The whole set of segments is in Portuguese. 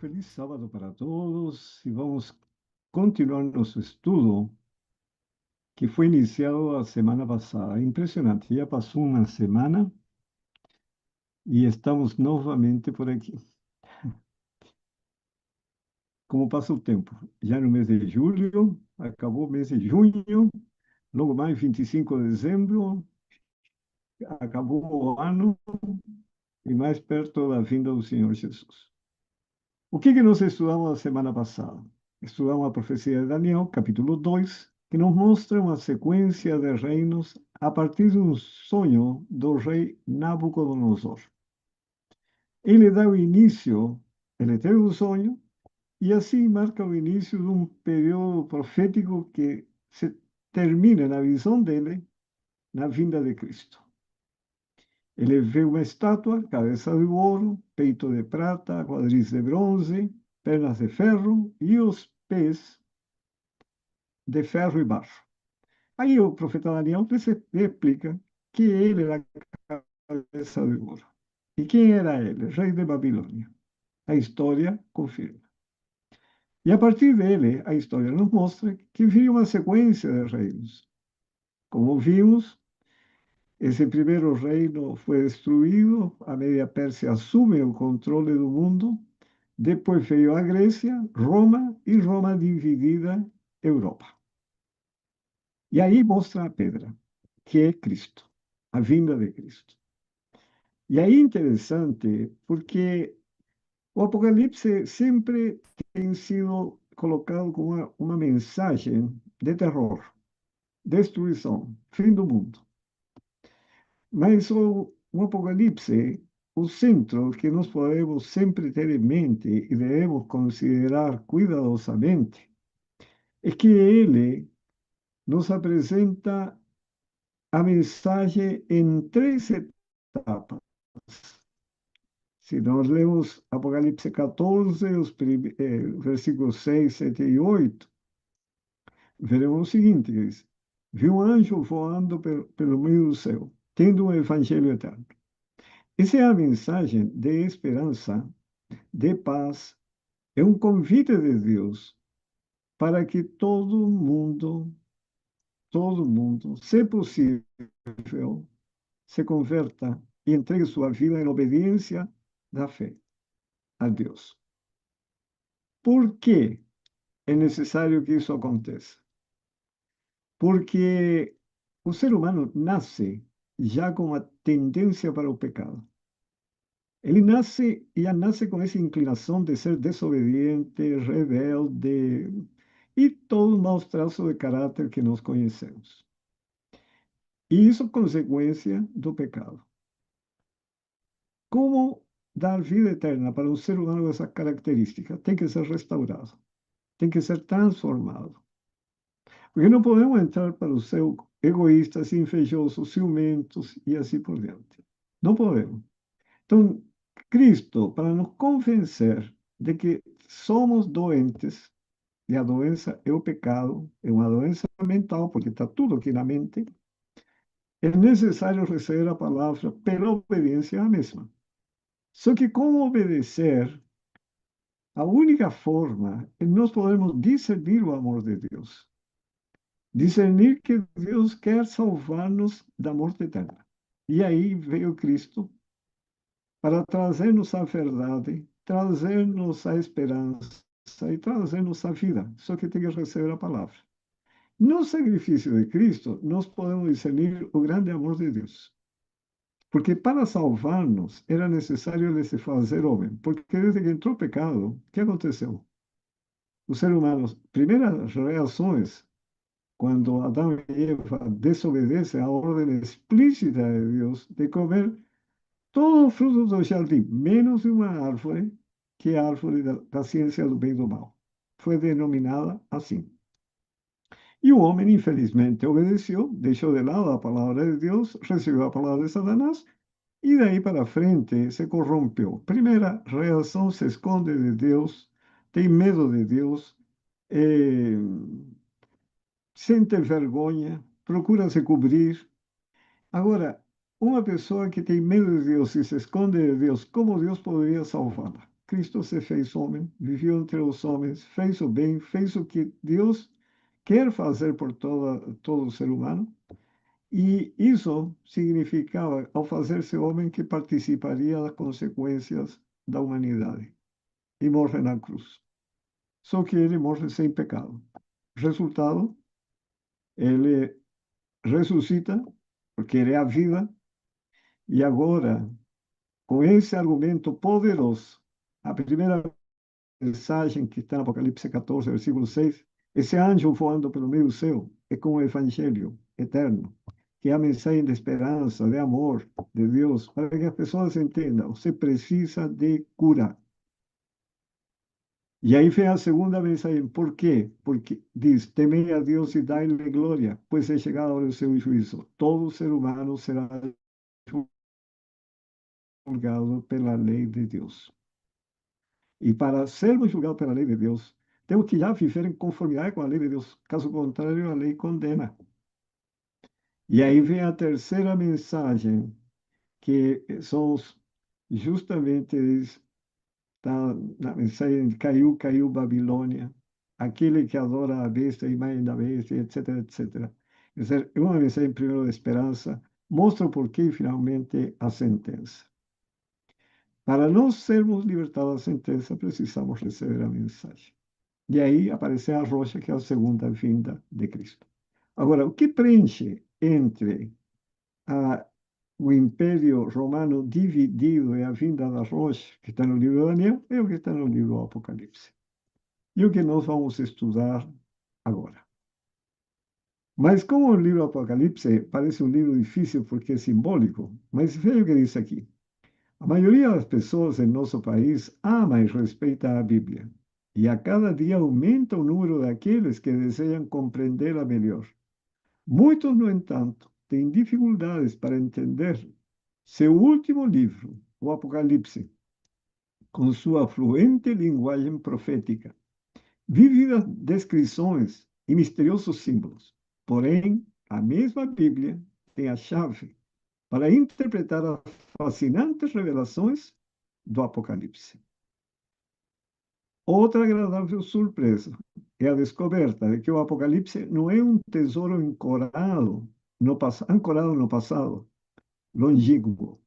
feliz sábado para todos e vamos continuar nosso estudo que foi iniciado a semana passada. Impressionante, já passou uma semana e estamos novamente por aqui. Como passa o tempo? Já no mês de julho, acabou o mês de junho, logo mais 25 de dezembro, acabou o ano e mais perto da vinda do Senhor Jesus. O que nós estudamos na semana passada? Estudamos a profecia de Daniel, capítulo 2, que nos mostra uma sequência de reinos a partir de um sonho do rei Nabucodonosor. Ele dá o início, ele teve um sonho, e assim marca o início de um período profético que se termina na visão dele, na vinda de Cristo. Ele vê uma estátua, cabeça de ouro, peito de prata, quadris de bronze, pernas de ferro e os pés de ferro e barro. Aí o profeta Daniel explica que ele era a cabeça de ouro. E quem era ele? Rei de Babilônia. A história confirma. E a partir dele, a história nos mostra que viria uma sequência de reinos. Como vimos, esse primeiro reino foi destruído, a Média Pérsia assume o controle do mundo, depois veio a Grécia, Roma e Roma dividida Europa. E aí mostra a pedra, que é Cristo, a vinda de Cristo. E aí é interessante, porque o Apocalipse sempre tem sido colocado como uma mensagem de terror, destruição, fim do mundo. Mas o Apocalipse, o centro que nós podemos sempre ter em mente e devemos considerar cuidadosamente, é que ele nos apresenta a mensagem em três etapas. Se nós lemos Apocalipse 14, versículos 6, 7 e 8, veremos o seguinte, diz, vi um anjo voando pelo meio do céu, tendo um evangelho eterno. Essa é a mensagem de esperança, de paz, é um convite de Deus para que todo mundo, se possível, se converta e entregue sua vida em obediência da fé a Deus. Por que é necessário que isso aconteça? Porque o ser humano nasce já com a tendência para o pecado. Ele já nasce com essa inclinação de ser desobediente, rebelde e todo o maus traços de caráter que nós conhecemos. E isso é consequência do pecado. Como dar vida eterna para um ser humano com essa característica? Tem que ser restaurado, tem que ser transformado. Porque não podemos entrar para o céu egoístas, invejosos, ciumentos e assim por diante. Não podemos. Então, Cristo, para nos convencer de que somos doentes, e a doença é o pecado, é uma doença mental, porque está tudo aqui na mente, é necessário receber a palavra pela obediência à mesma. Só que como obedecer, a única forma é nós podemos discernir o amor de Deus. Discernir que Deus quer salvar-nos da morte eterna. E aí veio Cristo para trazer-nos a verdade, trazer-nos a esperança e trazer-nos a vida. Só que tem que receber a palavra. No sacrifício de Cristo, nós podemos discernir o grande amor de Deus. Porque para salvar-nos era necessário ele se fazer homem. Porque desde que entrou o pecado, o que aconteceu? Os seres humanos, primeiras reações, quando Adão e Eva desobedecem à ordem explícita de Deus de comer todo o fruto do jardim, menos uma árvore, que é a árvore da ciência do bem e do mal. Foi denominada assim. E o homem, infelizmente, obedeceu, deixou de lado a palavra de Deus, recebeu a palavra de Satanás, e daí para frente se corrompeu. Primeira reação, se esconde de Deus, tem medo de Deus, eh, sente vergonha, procura se cobrir. Agora, uma pessoa que tem medo de Deus e se esconde de Deus, como Deus poderia salvá-la? Cristo se fez homem, viveu entre os homens, fez o bem, fez o que Deus quer fazer por todo ser humano. E isso significava, ao fazer-se homem, que participaria das consequências da humanidade e morre na cruz. Só que ele morre sem pecado. Resultado, ele ressuscita, porque ele é a vida, e agora, com esse argumento poderoso, a primeira mensagem que está no Apocalipse 14, versículo 6, esse anjo voando pelo meio do céu é com o evangelho eterno, que é a mensagem de esperança, de amor de Deus, para que as pessoas entendam, você precisa de cura. E aí vem a segunda mensagem. Por quê? Porque diz, temei a Deus e dai-lhe glória, pois é chegado o seu juízo. Todo ser humano será julgado pela lei de Deus. E para sermos julgados pela lei de Deus, temos que já viver em conformidade com a lei de Deus. Caso contrário, a lei condena. E aí vem a terceira mensagem, que são justamente está na mensagem, caiu Babilônia, aquele que adora a besta, a imagem da besta, etc, etc. Quer dizer, é uma mensagem primeiro de esperança, mostra o porquê finalmente a sentença. Para nós sermos libertados da sentença, precisamos receber a mensagem. E aí aparece a rocha, que é a segunda vinda de Cristo. Agora, o que preenche entre o Império Romano dividido e a vinda da rocha, que está no livro de Daniel, é o que está no livro do Apocalipse. E o que nós vamos estudar agora. Mas como o livro do Apocalipse parece um livro difícil porque é simbólico, mas veja o que diz aqui. A maioria das pessoas em nosso país ama e respeita a Bíblia. E a cada dia aumenta o número daqueles que desejam compreendê-la melhor. Muitos, no entanto, têm dificuldades para entender seu último livro, o Apocalipse, com sua fluente linguagem profética, vívidas descrições e misteriosos símbolos. Porém, a mesma Bíblia tem a chave para interpretar as fascinantes revelações do Apocalipse. Outra agradável surpresa é a descoberta de que o Apocalipse não é um tesouro ancorado no passado, longínquo,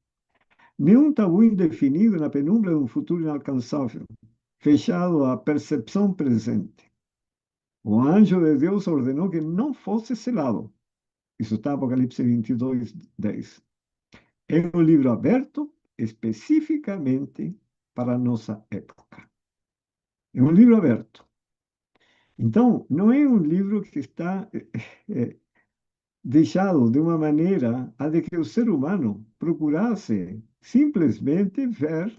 nem um tabu indefinido na penumbra de um futuro inalcançável, fechado à percepção presente. O anjo de Deus ordenou que não fosse selado. Isso está em Apocalipse 22, 10. É um livro aberto especificamente para a nossa época. É um livro aberto. Então, não é um livro que está deixado de uma maneira a de que o ser humano procurasse simplesmente ver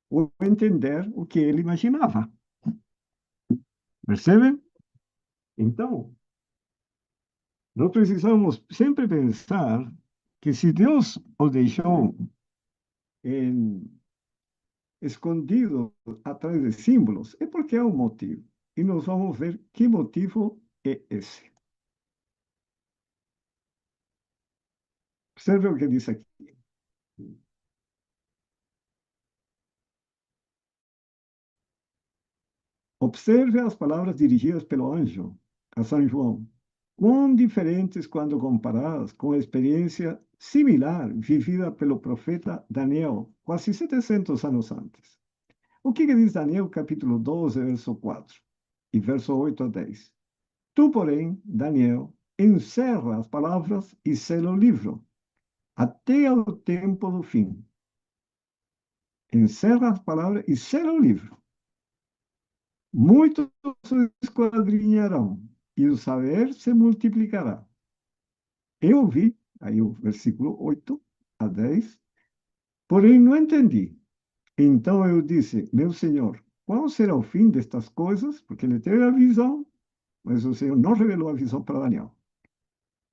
ou entender o que ele imaginava. Percebe? Então, nós precisamos sempre pensar que se Deus o deixou escondido atrás de símbolos, é porque há um motivo. E nós vamos ver que motivo é esse. Observe o que diz aqui. Observe as palavras dirigidas pelo anjo a São João. Quão diferentes quando comparadas com a experiência similar vivida pelo profeta Daniel, quase 700 anos antes. O que diz Daniel, capítulo 12, verso 4 e verso 8 a 10? Tu, porém, Daniel, encerra as palavras e sela o livro, até ao tempo do fim. Encerra as palavras e sela o livro. Muitos se esquadrinharão, e o saber se multiplicará. Eu vi, aí o versículo 8 a 10, porém não entendi. Então eu disse, meu Senhor, qual será o fim destas coisas? Porque ele teve a visão, mas o Senhor não revelou a visão para Daniel.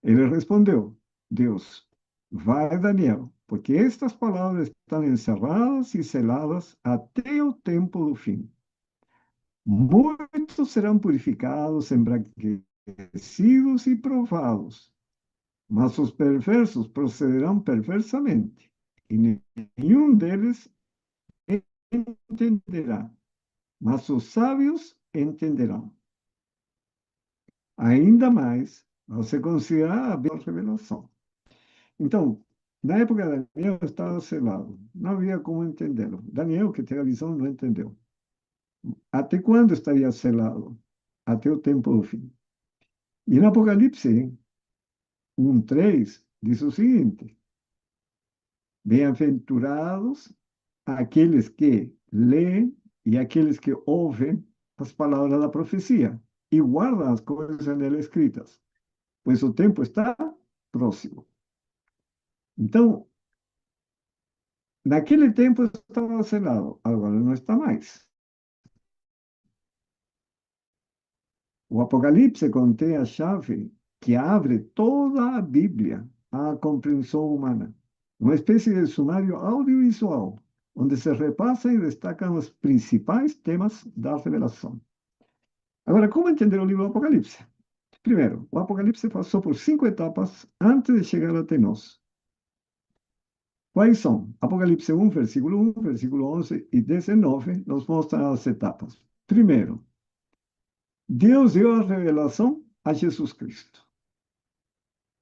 Ele respondeu, Deus, vai, Daniel, porque estas palavras estão encerradas e seladas até o tempo do fim. Muitos serão purificados, embranquecidos e provados, mas os perversos procederão perversamente, e nenhum deles entenderá, mas os sábios entenderão. Ainda mais, você considerar a revelação. Então, na época de Daniel estava selado. Não havia como entendê-lo. Daniel, que tem a visão, não entendeu. Até quando estaria selado? Até o tempo do fim. E no Apocalipse 1:3 diz o seguinte: bem-aventurados aqueles que leem e aqueles que ouvem as palavras da profecia e guardam as coisas nela escritas, pois o tempo está próximo. Então, naquele tempo estava selado, agora não está mais. O Apocalipse contém a chave que abre toda a Bíblia à compreensão humana, uma espécie de sumário audiovisual, onde se repassam e destacam os principais temas da revelação. Agora, como entender o livro do Apocalipse? Primeiro, o Apocalipse passou por 5 etapas antes de chegar até nós. Quais são? Apocalipse 1, versículo 1, versículo 11 e 19 nos mostra as etapas. Primeiro, Deus deu a revelação a Jesus Cristo.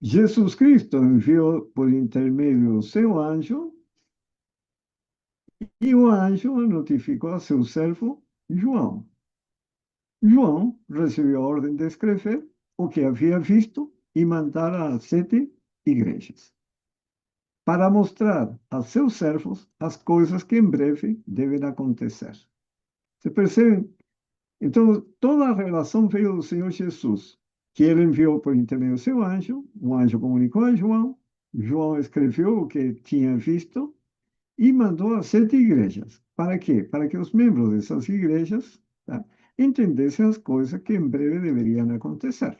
Jesus Cristo enviou por intermédio do seu anjo, e o anjo notificou a seu servo João. João recebeu a ordem de escrever o que havia visto e mandar às 7 igrejas, para mostrar a seus servos as coisas que em breve devem acontecer. Você percebe? Então, toda a revelação veio do Senhor Jesus, que ele enviou por intermédio do seu anjo, o anjo comunicou a João, João escreveu o que tinha visto e mandou às 7 igrejas. Para quê? Para que os membros dessas igrejas, tá, entendessem as coisas que em breve deveriam acontecer.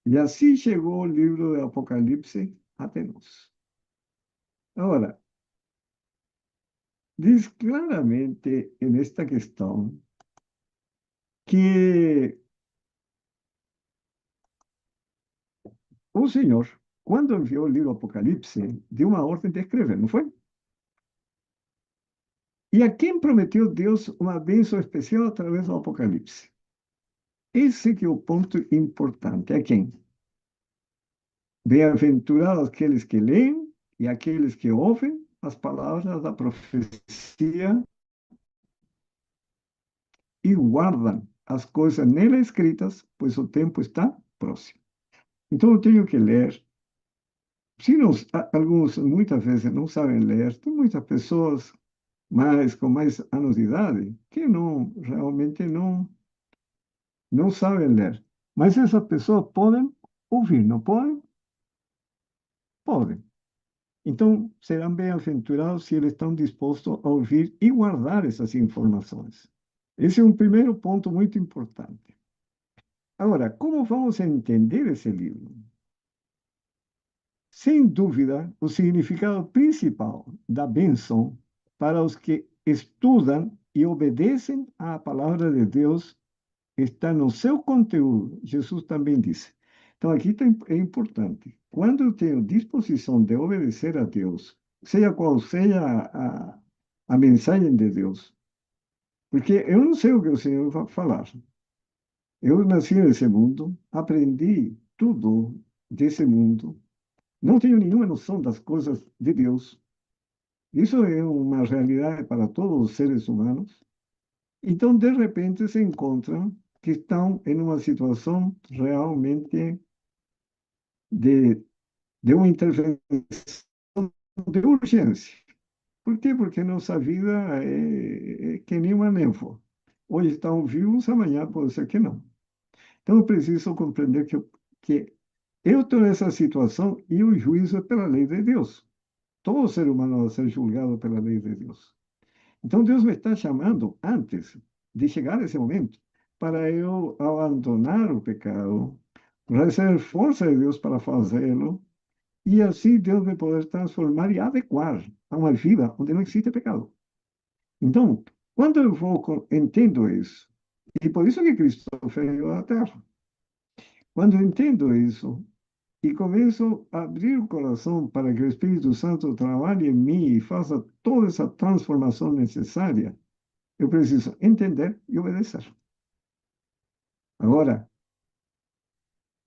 E assim chegou o livro do Apocalipse até nós. Agora, diz claramente nesta questão que o Senhor, quando enviou o livro do Apocalipse, deu uma ordem de escrever, não foi? E a quem prometeu Deus uma bênção especial através do Apocalipse? Esse que é o ponto importante. A quem? Bem-aventurados aqueles que leem e aqueles que ouvem as palavras da profecia e guardam as coisas nela escritas, pois o tempo está próximo. Então eu tenho que ler. Se não, alguns muitas vezes não sabem ler, tem muitas pessoas com mais anos de idade que não realmente não sabem ler. Mas essas pessoas podem ouvir, não podem? Podem. Então, serão bem-aventurados se eles estão dispostos a ouvir e guardar essas informações. Esse é um primeiro ponto muito importante. Agora, como vamos entender esse livro? Sem dúvida, o significado principal da bênção para os que estudam e obedecem à palavra de Deus está no seu conteúdo. Jesus também disse. Então, aqui é importante. Quando eu tenho disposição de obedecer a Deus, seja qual seja a mensagem de Deus, porque eu não sei o que o Senhor vai falar. Eu nasci nesse mundo, aprendi tudo desse mundo, não tenho nenhuma noção das coisas de Deus. Isso é uma realidade para todos os seres humanos. Então, de repente, se encontram que estão em uma situação realmente de, de uma intervenção de urgência. Por quê? Porque nossa vida é que nem uma névoa. Hoje estão vivos, amanhã pode ser que não. Então, eu preciso compreender que eu estou nessa situação e o juízo é pela lei de Deus. Todo ser humano vai ser julgado pela lei de Deus. Então, Deus me está chamando antes de chegar esse momento para eu abandonar o pecado, receber força de Deus para fazê-lo, e assim Deus vai poder transformar e adequar a uma vida onde não existe pecado. Então, quando eu entendo isso, e por isso que Cristo veio à Terra, quando eu entendo isso, e começo a abrir o coração para que o Espírito Santo trabalhe em mim e faça toda essa transformação necessária, eu preciso entender e obedecer. Agora,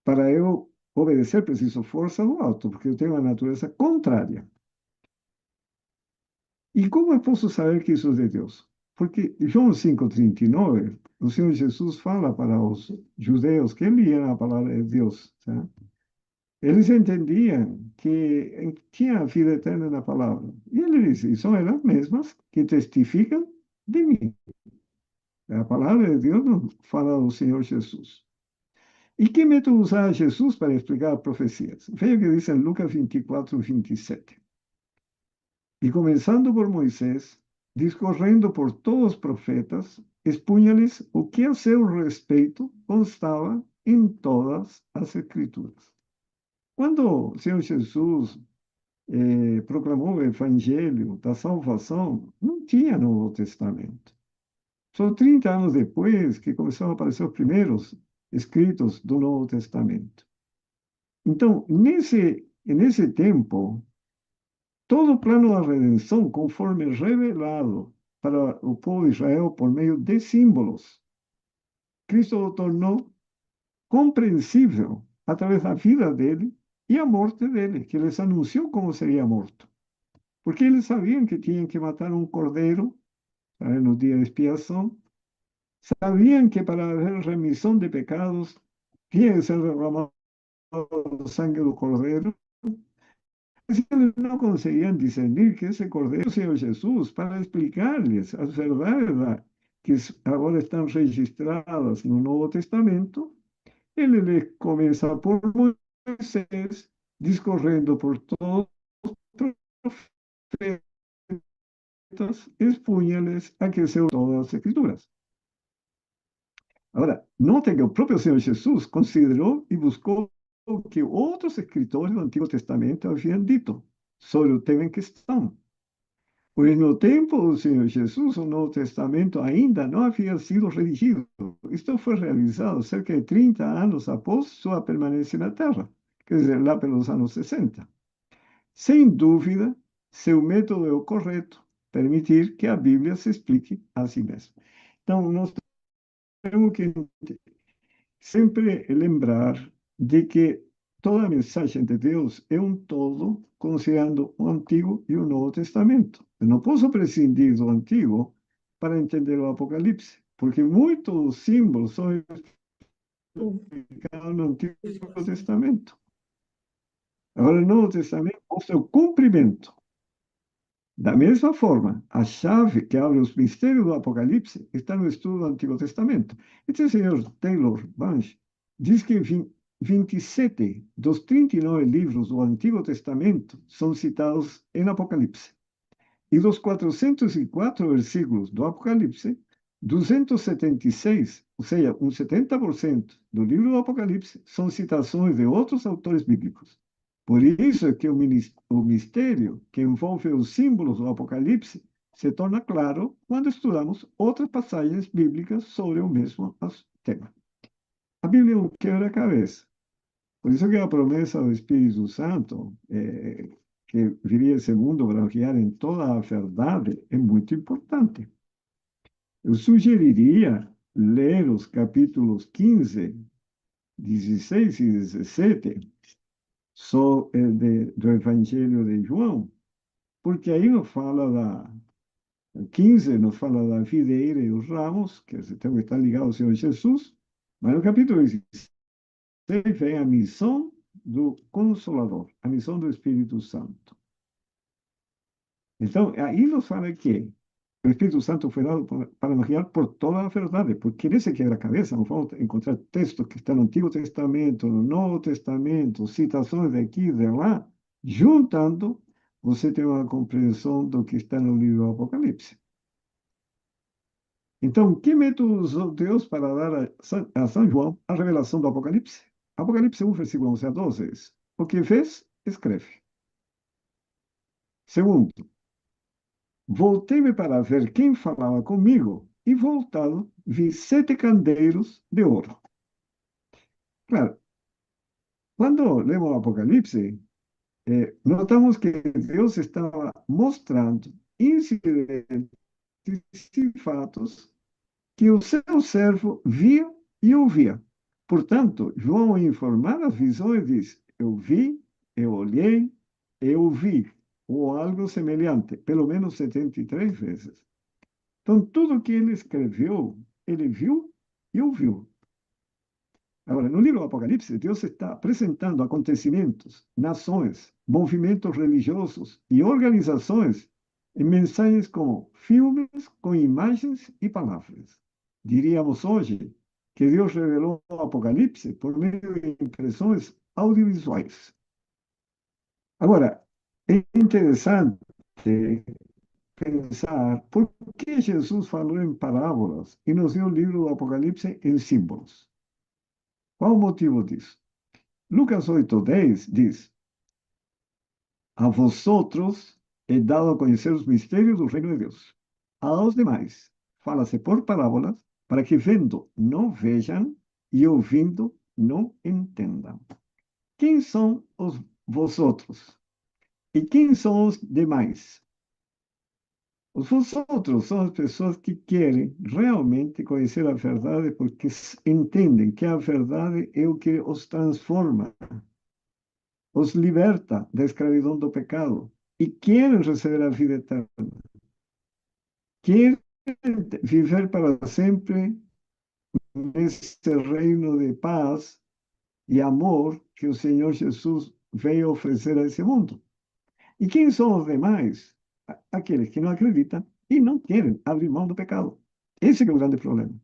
para eu obedecer, preciso força do alto, porque eu tenho a natureza contrária. E como eu posso saber que isso é de Deus? Porque João 5,39, o Senhor Jesus fala para os judeus que liam a palavra de Deus. Tá? Eles entendiam que tinha a vida eterna na palavra. E ele disse, são elas mesmas que testificam de mim. A palavra de Deus não fala do Senhor Jesus. E que método usar Jesus para explicar profecias? Veja o que diz em Lucas 24:27. E começando por Moisés, discorrendo por todos os profetas, expunha-lhes o que a seu respeito constava em todas as Escrituras. Quando o Senhor Jesus proclamou o Evangelho da salvação, não tinha Novo Testamento. Só 30 anos depois que começaram a aparecer os primeiros escritos do Novo Testamento. Então, nesse tempo, todo o plano da redenção, conforme revelado para o povo de Israel por meio de símbolos, Cristo o tornou compreensível através da vida dele e a morte dele, que les anunciou como seria morto. Porque eles sabiam que tinham que matar um cordeiro no dia de expiação, sabiam que para haver remissão de pecados tinha que ser derramado o sangue do cordeiro. Mas eles não conseguiam discernir que esse cordeiro é o Senhor Jesus para explicar-lhes as verdades que agora estão registradas no Novo Testamento. Ele lhes começa por Moisés, discorrendo por todos os profetas, expunha-lhes aqueceu todas as Escrituras. Agora, notem que o próprio Senhor Jesus considerou e buscou o que outros escritores do Antigo Testamento haviam dito sobre o tema em questão. Pois no tempo do Senhor Jesus, o Novo Testamento ainda não havia sido redigido. Isto foi realizado cerca de 30 anos após sua permanência na Terra, quer dizer, lá pelos anos 60. Sem dúvida, seu método é o correto, permitir que a Bíblia se explique a si mesma. Então, nós temos que sempre lembrar de que toda a mensagem de Deus é um todo, considerando o Antigo e o Novo Testamento. Eu não posso prescindir do Antigo para entender o Apocalipse, porque muitos dos símbolos são explicados no Antigo Testamento. Agora, o Novo Testamento mostra o cumprimento. Da mesma forma, a chave que abre os mistérios do Apocalipse está no estudo do Antigo Testamento. Este senhor Taylor Bunch diz que 27 dos 39 livros do Antigo Testamento são citados em Apocalipse. E dos 404 versículos do Apocalipse, 276, ou seja, 70% do livro do Apocalipse, são citações de outros autores bíblicos. Por isso é que o mistério que envolve os símbolos do Apocalipse se torna claro quando estudamos outras passagens bíblicas sobre o mesmo tema. A Bíblia é um quebra-cabeça. Por isso que a promessa do Espírito Santo, que viria esse mundo para guiar em toda a verdade, é muito importante. Eu sugeriria ler os capítulos 15, 16 e 17 do Evangelho de João, porque aí nos fala 15 nos fala da videira e os ramos, que tem que estar ligados ao Senhor Jesus, mas no capítulo 16 vem a missão do Consolador, a missão do Espírito Santo. Então, aí nos fala que o Espírito Santo foi dado para nos guiar por toda a verdade, porque nesse quebra-cabeça nós vamos encontrar textos que estão no Antigo Testamento, no Novo Testamento, citações daqui e de lá, juntando, você tem uma compreensão do que está no livro do Apocalipse. Então, que método usou Deus para dar a São João a revelação do Apocalipse? Apocalipse 1, versículo 11 a 12 diz: o que vês, escreve. Segundo, voltei-me para ver quem falava comigo, e voltado, vi 7 candeiros de ouro. Claro, Cuando leemos Apocalipse, notamos que Deus estava mostrando incidentes e fatos que o seu servo via e ouvia. Portanto, João, ao informar as visões, diz: Eu vi, eu olhei, eu ouvi, ou algo semelhante, pelo menos 73 vezes. Então, tudo que ele escreveu, ele viu e ouviu. Agora, no livro do Apocalipse, Deus está apresentando acontecimentos, nações, movimentos religiosos e organizações em mensagens como filmes com imagens e palavras. Diríamos hoje que Deus revelou o Apocalipse por meio de impressões audiovisuais. Agora, é interessante pensar por que Jesus falou em parábolas e nos deu o livro do Apocalipse em símbolos. Qual o motivo disso? Lucas 8:10 diz: A vosotros he dado a conhecer os mistérios do reino de Deus. Aos demais, fala-se por parábolas, para que vendo não vejam e ouvindo não entendam. Quem são os vosotros? E quem são os demais? Os vosotros são as pessoas que querem realmente conhecer a verdade porque entendem que a verdade é o que os transforma, os liberta da escravidão do pecado e querem receber a vida eterna. Querem viver para sempre nesse reino de paz e amor que o Senhor Jesus veio oferecer a esse mundo. E quem são os demais? Aqueles que não acreditam e não querem abrir mão do pecado. Esse é o grande problema.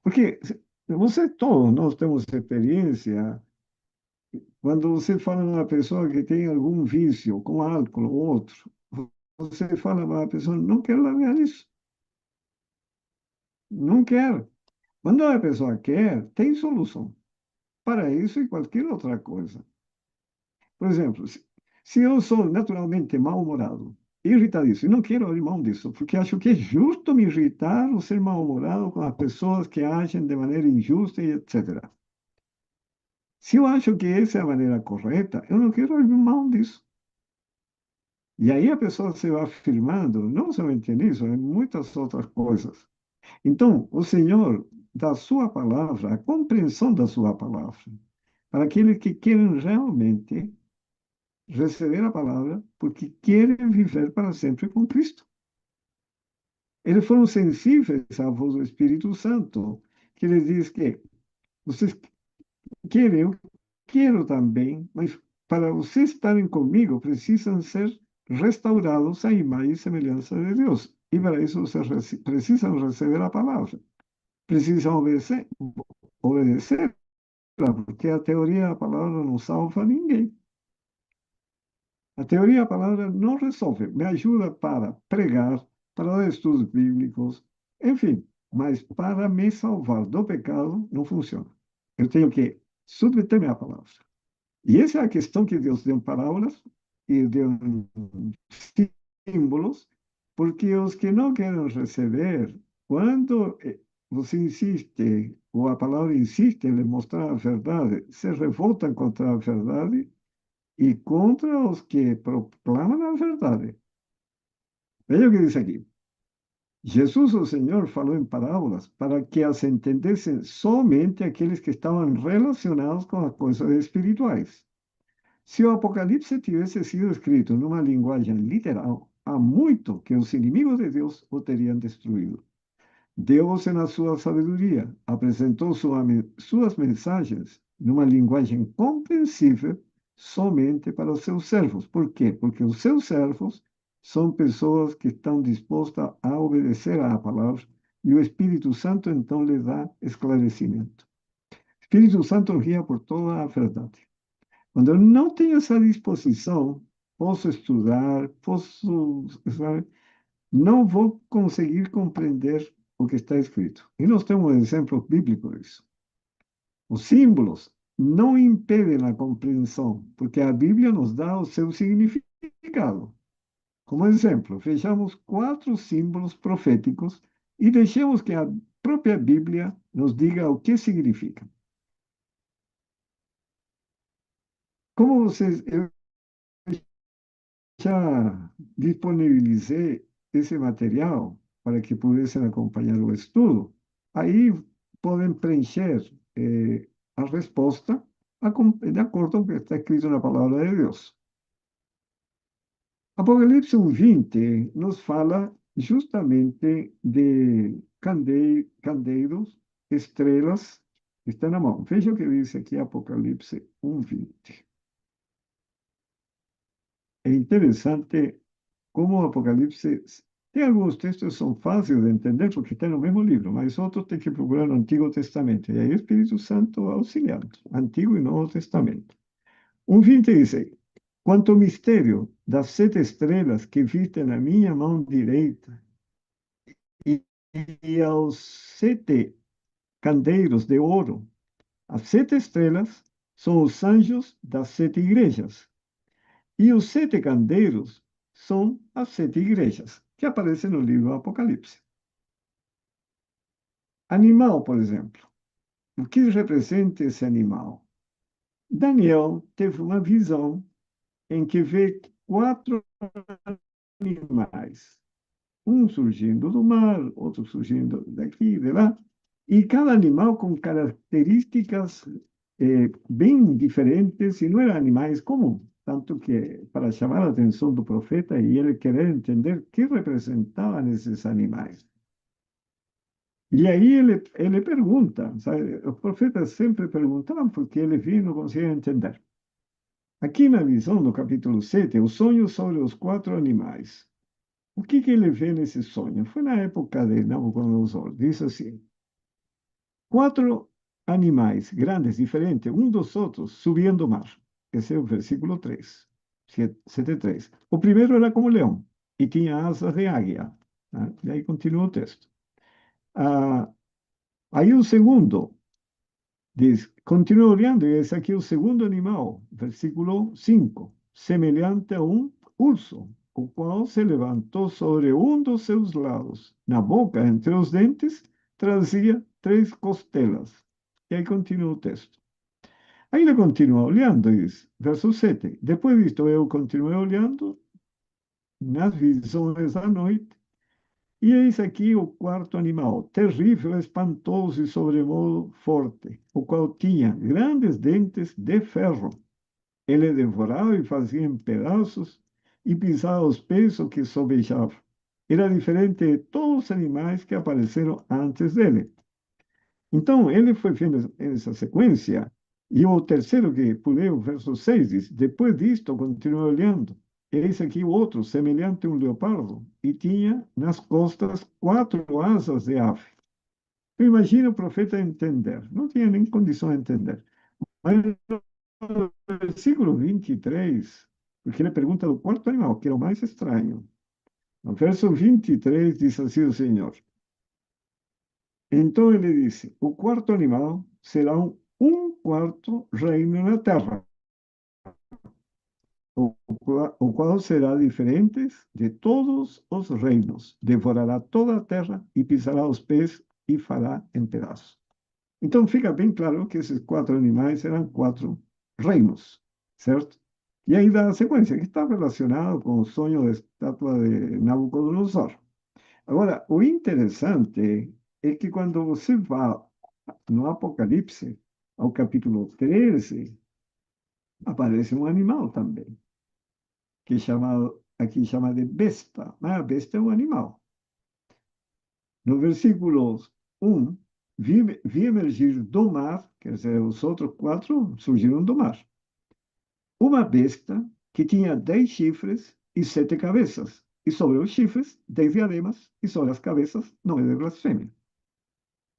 Porque você, todos nós temos experiência. Quando você fala numa pessoa que tem algum vício, com álcool ou outro, você fala para a pessoa, não quero largar isso. Não quer. Quando a pessoa quer, tem solução para isso e qualquer outra coisa. Por exemplo, se eu sou naturalmente mal-humorado, irritadíssimo, e não quero abrir mão disso, porque acho que é justo me irritar ou ser mal-humorado com as pessoas que agem de maneira injusta e etc. Se eu acho que essa é a maneira correta, eu não quero abrir mão disso. E aí a pessoa se vai afirmando, não somente nisso, em muitas outras coisas. Então, o Senhor, da sua palavra, a compreensão da sua palavra, para aqueles que querem realmente receber a palavra, porque querem viver para sempre com Cristo. Eles foram sensíveis à voz do Espírito Santo, que lhes diz que vocês querem, eu quero também, mas para vocês estarem comigo, precisam ser restaurados à imagem e semelhança de Deus. E para isso vocês precisam receber a palavra. Precisam obedecer, porque a teoria da palavra não salva ninguém. A teoria da palavra não resolve, me ajuda para pregar, para dar estudos bíblicos, enfim, mas para me salvar do pecado não funciona. Eu tenho que submeter-me à palavra. E essa é a questão que Deus deu em parábolas e deu em símbolos, porque os que não querem receber, quando você insiste, ou a palavra insiste em lhe mostrar a verdade, se revoltam contra a verdade e contra os que proclamam a verdade. Veja o que diz aqui. Jesus, o Senhor, falou em parábolas para que as entendessem somente aqueles que estavam relacionados com as coisas espirituais. Se o Apocalipse tivesse sido escrito numa linguagem literal, há muito que os inimigos de Deus o teriam destruído. Deus, na sua sabedoria, apresentou suas mensagens numa linguagem compreensível somente para os seus servos. Por quê? Porque os seus servos são pessoas que estão dispostas a obedecer à palavra e o Espírito Santo então lhes dá esclarecimento. O Espírito Santo guia por toda a verdade. Quando eu não tenho essa disposição, posso estudar, sabe, não vou conseguir compreender o que está escrito. E nós temos um exemplo bíblico disso. Os símbolos não impedem a compreensão, porque a Bíblia nos dá o seu significado. Como exemplo, vejamos 4 símbolos proféticos e deixemos que a própria Bíblia nos diga o que significam. Como vocês, eu já disponibilizei esse material para que pudessem acompanhar o estudo. Aí podem preencher a resposta de acordo com o que está escrito na palavra de Deus. Apocalipse 1:20 nos fala justamente de candeiros, estrelas, que estão na mão. Veja o que diz aqui Apocalipse 1:20. É interessante como o Apocalipse tem alguns textos que são fáceis de entender porque estão no mesmo livro, mas outros tem que procurar no Antigo Testamento. E aí o Espírito Santo auxiliando, Antigo e Novo Testamento. 1:20 diz: quanto ao mistério das 7 estrelas que viste na minha mão direita e, e aos 7 candeiros de ouro, as 7 estrelas são os anjos das 7 igrejas. E os 7 candeiros são as 7 igrejas, que aparecem no livro do Apocalipse. Animal, por exemplo. O que representa esse animal? Daniel teve uma visão em que vê 4 animais, um surgindo do mar, outro surgindo daqui e de lá, e cada animal com características bem diferentes, e não eram animais comuns, tanto que para chamar a atenção do profeta e ele querer entender o que representavam esses animais. E aí ele pergunta, sabe? Os profetas sempre perguntavam porque ele viu e não conseguia entender. Aqui na visão, no capítulo 7, o sonho sobre os 4 animais. O que ele vê nesse sonho? Foi na época de Nabucodonosor. Diz assim: 4 animais grandes, diferentes, um dos outros, subiam do mar. Esse é o versículo 3, 7:3. O primeiro era como leão e tinha asas de águia. Né? E aí continua o texto. Ah, aí o segundo diz, continua olhando, e esse aqui é o segundo animal, versículo 5, semelhante a um urso, o qual se levantou sobre um dos seus lados. Na boca, entre os dentes, trazia 3 costelas. E aí continua o texto. Aí ele continua olhando, e diz, verso 7, depois disto eu continuei olhando nas visões da noite, e eis aqui o quarto animal, terrível, espantoso e sobremodo forte, o qual tinha grandes dentes de ferro. Ele devorava e fazia em pedaços e pisava os pés o que sobejava. Era diferente de todos os animais que apareceram antes dele. Então, ele foi vendo essa sequência, e o terceiro que pulei, o verso 6, diz, depois disto, continuei olhando, eis aqui o outro, semelhante a um leopardo, e tinha nas costas 4 asas de ave. Imagina o profeta entender, não tinha nem condição de entender. Mas no versículo 23, porque ele pergunta do quarto animal, que era o mais estranho. No verso 23 diz assim o Senhor, então ele disse: o quarto animal será um quarto reino na terra, o qual será diferente de todos os reinos. Devorará toda a terra e pisará os pés e fará em pedaços. Então fica bem claro que esses 4 animais eram 4 reinos, certo? E aí dá a sequência, que está relacionado com o sonho da estátua de Nabucodonosor. Agora, o interessante é que quando você vai no Apocalipse, ao capítulo 13, aparece um animal também, que é chamado, aqui chama de besta, mas a besta é um animal. No versículo 1, vi emergir do mar, quer dizer, os outros 4 surgiram do mar, uma besta que tinha 10 chifres e 7 cabeças, e sobre os chifres 10 diademas, e sobre as cabeças 9 de blasfêmia.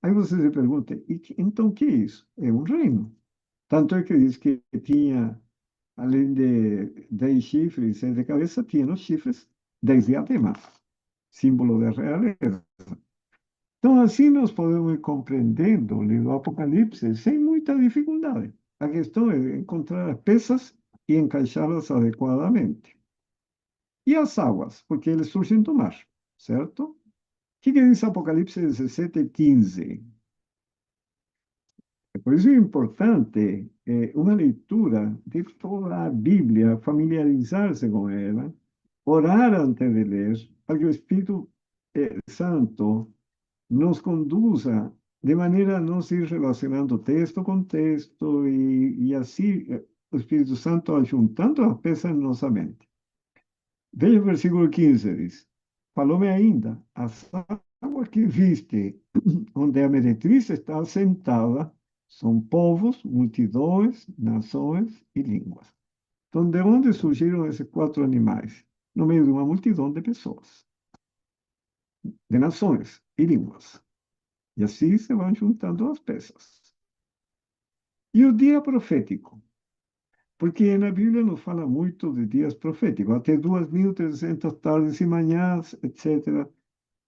Aí você se pergunta, então o que é isso? É um reino. Tanto é que diz que tinha, além de 10 chifres e 7 cabeças, tinha nos chifres 10 diademas, símbolo de realeza. Então, assim nós podemos ir compreendendo o livro do Apocalipse sem muita dificuldade. A questão é encontrar as peças e encaixá-las adequadamente. E as águas, porque eles surgem do mar, certo? O que diz Apocalipse 17:15? Por isso é importante uma leitura de toda a Bíblia, familiarizar-se com ela, orar antes de ler, para que o Espírito Santo nos conduza de maneira a nós ir relacionando texto com texto e assim o Espírito Santo ajuntando as peças em nossa mente. Veja o versículo 15, diz: Falou-me ainda, as águas que viste, onde a meretriz está sentada, são povos, multidões, nações e línguas. Então, de onde surgiram esses quatro animais? No meio de uma multidão de pessoas, de nações e línguas. E assim se vão juntando as peças. E o dia profético? Porque na Bíblia nos fala muito de dias proféticos, até 2.300 tardes e manhãs, etc.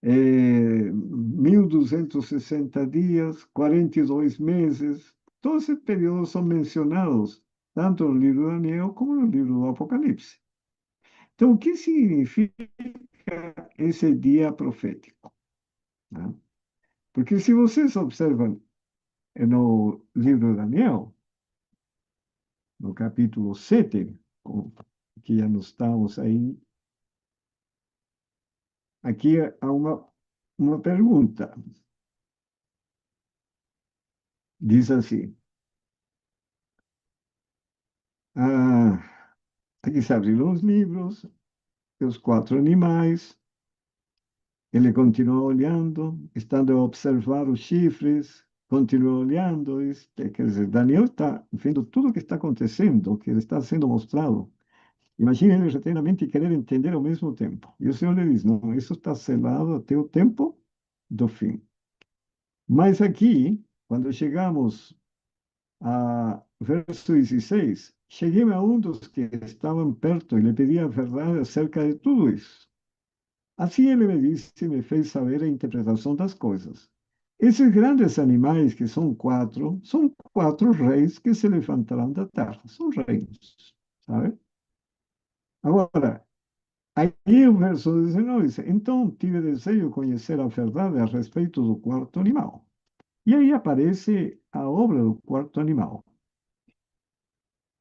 1.260 dias, 42 meses. Todos esses períodos são mencionados tanto no livro de Daniel como no livro do Apocalipse. Então, o que significa esse dia profético? Né? Porque se vocês observam no livro de Daniel, no capítulo 7, que já nós estamos aí, aqui há uma pergunta. Diz assim, ah, aqui se abriram os livros, e os quatro animais, ele continua olhando, estando a observar os chifres, continua olhando, quer dizer, Daniel está vendo tudo o que está acontecendo, que está sendo mostrado. Imagina ele eternamente querer entender ao mesmo tempo. E o Senhor lhe diz, não, isso está selado até o tempo do fim. Mas aqui, quando chegamos a verso 16, cheguei a um dos que estavam perto e lhe pedi a verdade acerca de tudo isso. Assim ele me disse e me fez saber a interpretação das coisas. Esses grandes animais, que são quatro reis que se levantarão da terra. São reinos, sabe? Agora, aí o verso 19 diz, então tive desejo de conhecer a verdade a respeito do quarto animal. E aí aparece a obra do quarto animal.